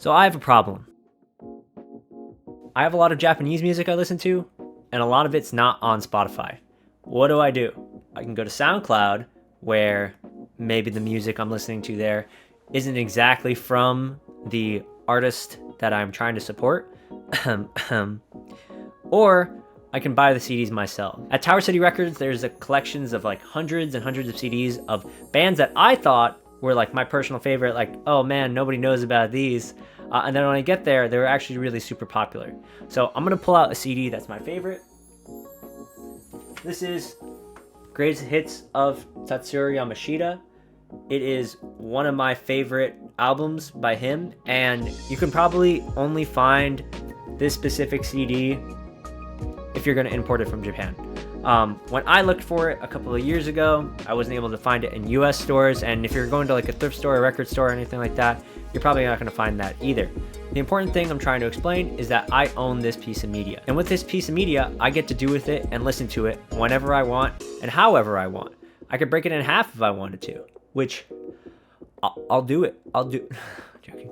So I have a problem. I have a lot of Japanese music I listen to, and a lot of it's not on Spotify. What do? I can go to SoundCloud, where maybe the music I'm listening to there isn't exactly from the artist that I'm trying to support. Or I can buy the CDs myself. At Tower City Records, there's a collections of like hundreds and hundreds of CDs of bands that I thought were like my personal favorite, like, oh man, nobody knows about these. And then when I get there, they were actually really super popular. So I'm gonna pull out a CD that's my favorite. This is Greatest Hits of Tatsuro Yamashita. It is one of my favorite albums by him, and you can probably only find this specific CD if you're going to import it from Japan. When I looked for it a couple of years ago, I wasn't able to find it in US stores, and if you're going to like a thrift store or record store or anything like that, you're probably not going to find that either. The important thing I'm trying to explain is that I own this piece of media, and with this piece of media, I get to do with it and listen to it whenever I want and however I want. I could break it in half if I wanted to, which I'll do it. Joking.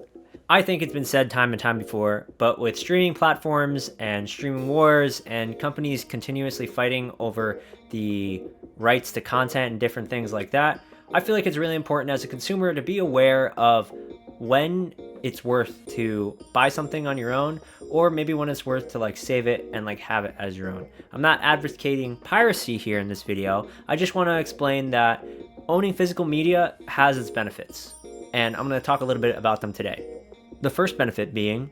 I think it's been said time and time before, but with streaming platforms and streaming wars and companies continuously fighting over the rights to content and different things like that, I feel like it's really important as a consumer to be aware of when it's worth to buy something on your own, or maybe when it's worth to like save it and like have it as your own. I'm not advocating piracy here in this video. I just want to explain that owning physical media has its benefits, and I'm going to talk a little bit about them today. The first benefit being,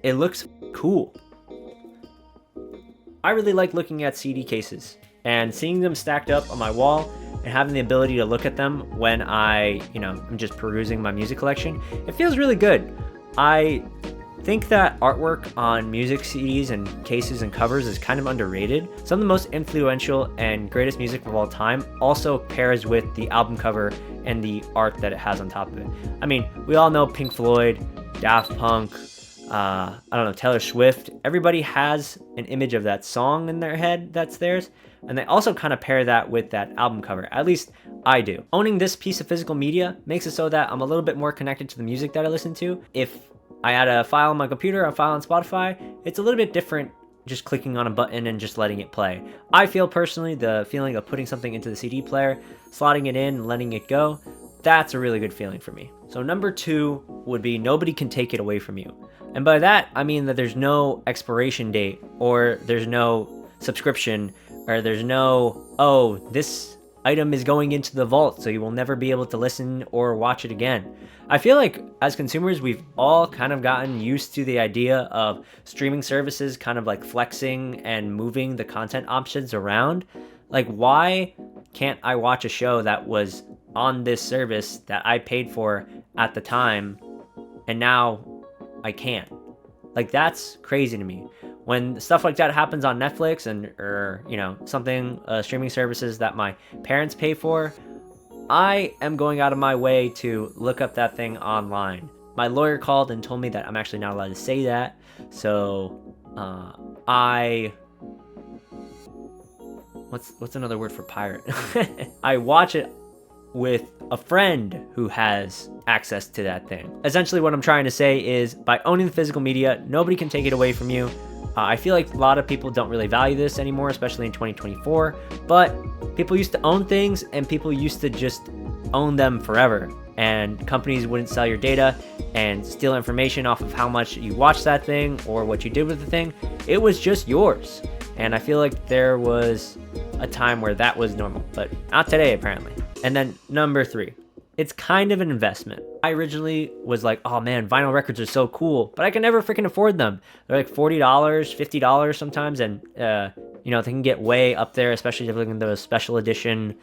it looks cool. I really like looking at CD cases and seeing them stacked up on my wall and having the ability to look at them when I'm just perusing my music collection. It feels really good. I think that artwork on music CDs and cases and covers is kind of underrated. Some of the most influential and greatest music of all time also pairs with the album cover and the art that it has on top of it. I mean, we all know Pink Floyd, Daft Punk, Taylor Swift. Everybody has an image of that song in their head that's theirs, and they also kind of pair that with that album cover. At least I do. Owning this piece of physical media makes it so that I'm a little bit more connected to the music that I listen to. If I add a file on my computer, a file on Spotify, it's a little bit different just clicking on a button and just letting it play. I feel personally the feeling of putting something into the CD player, slotting it in, and letting it go, that's a really good feeling for me. So number 2 would be nobody can take it away from you. And by that, I mean that there's no expiration date, or there's no subscription, or there's no, oh, this item is going into the vault, so you will never be able to listen or watch it again. I feel like as consumers, we've all kind of gotten used to the idea of streaming services kind of like flexing and moving the content options around. Like, why can't I watch a show that was on this service that I paid for at the time, and now I can't? Like, that's crazy to me. When stuff like that happens on Netflix or something, streaming services that my parents pay for, I am going out of my way to look up that thing online. My lawyer called and told me that I'm actually not allowed to say that. So what's another word for pirate? I watch it with a friend who has access to that thing. Essentially what I'm trying to say is, by owning the physical media, nobody can take it away from you. I feel like a lot of people don't really value this anymore, especially in 2024, but people used to own things, and people used to just own them forever, and companies wouldn't sell your data and steal information off of how much you watched that thing or what you did with the thing. It was just yours, and I feel like there was a time where that was normal, but not today apparently. And then number 3, it's kind of an investment. I originally was like, oh man, vinyl records are so cool, but I can never freaking afford them. They're like $40, $50 sometimes, and they can get way up there, especially if you're looking at those special edition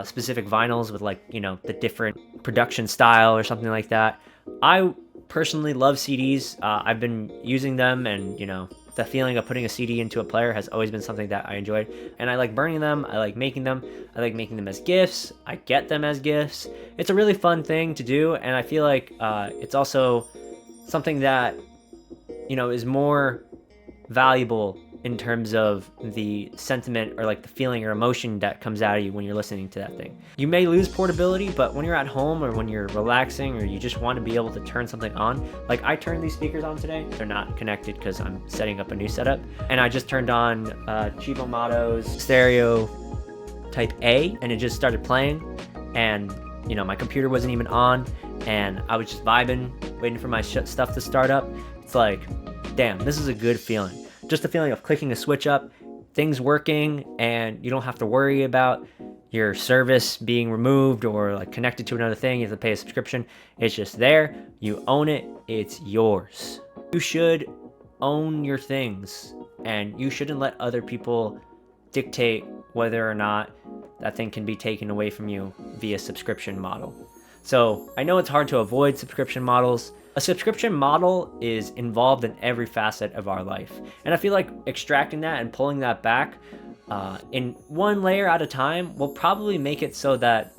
specific vinyls with like, the different production style or something like that. I personally love CDs. I've been using them, and the feeling of putting a CD into a player has always been something that I enjoyed, and I like burning them. I like making them. I like making them as gifts. I get them as gifts. It's a really fun thing to do, and I feel like it's also something that is more valuable in terms of the sentiment or like the feeling or emotion that comes out of you when you're listening to that thing. You may lose portability, but when you're at home or when you're relaxing or you just want to be able to turn something on, like I turned these speakers on today. They're not connected because I'm setting up a new setup, and I just turned on Chibo Mato's stereo type A, and it just started playing, and you know, my computer wasn't even on, and I was just vibing, waiting for my stuff to start up. It's like, damn, this is a good feeling. Just the feeling of clicking a switch up, things working, and you don't have to worry about your service being removed or like connected to another thing. You have to pay a subscription. It's just there. You own it. It's yours. You should own your things, and you shouldn't let other people dictate whether or not that thing can be taken away from you via subscription model. So I know it's hard to avoid subscription models. A subscription model is involved in every facet of our life. And I feel like extracting that and pulling that back in one layer at a time will probably make it so that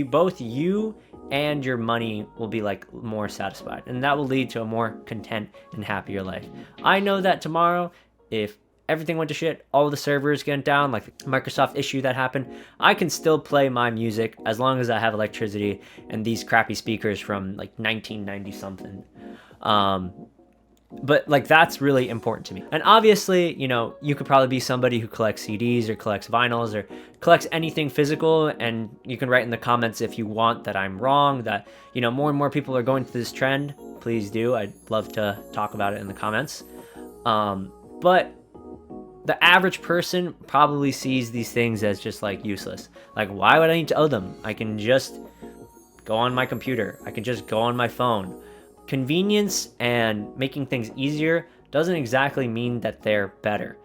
both you and your money will be like more satisfied. And that will lead to a more content and happier life. I know that tomorrow, if everything went to shit, all the servers get down, like the Microsoft issue that happened, I can still play my music as long as I have electricity and these crappy speakers from like 1990 something. But like that's really important to me. And obviously, you know, you could probably be somebody who collects CDs or collects vinyls or collects anything physical, and you can write in the comments if you want that I'm wrong, that, you know, more and more people are going to this trend. Please do. I'd love to talk about it in the comments. But the average person probably sees these things as just like useless. Like, why would I need to own them? I can just go on my computer. I can just go on my phone. Convenience and making things easier doesn't exactly mean that they're better.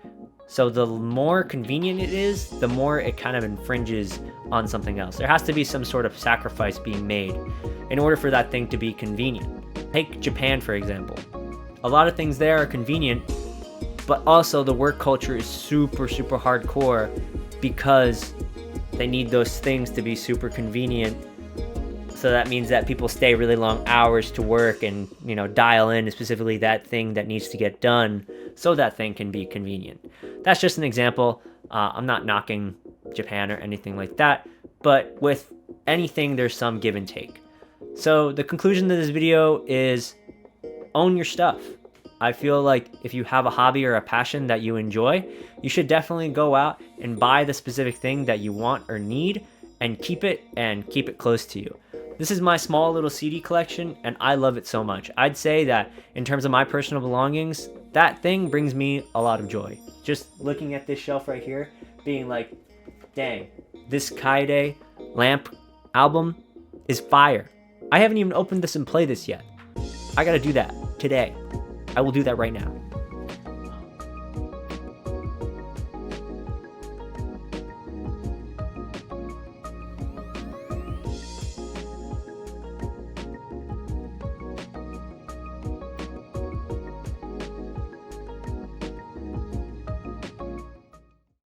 So the more convenient it is, the more it kind of infringes on something else. There has to be some sort of sacrifice being made in order for that thing to be convenient. Take Japan, for example. A lot of things there are convenient, but also the work culture is super, super hardcore because they need those things to be super convenient. So that means that people stay really long hours to work and, you know, dial in specifically that thing that needs to get done so that thing can be convenient. That's just an example. I'm not knocking Japan or anything like that, but with anything, there's some give and take. So the conclusion to this video is own your stuff. I feel like if you have a hobby or a passion that you enjoy, you should definitely go out and buy the specific thing that you want or need and keep it close to you. This is my small little CD collection, and I love it so much. I'd say that in terms of my personal belongings, that thing brings me a lot of joy. Just looking at this shelf right here, being like, dang, this Kaede lamp album is fire. I haven't even opened this and played this yet. I gotta do that today. I will do that right now.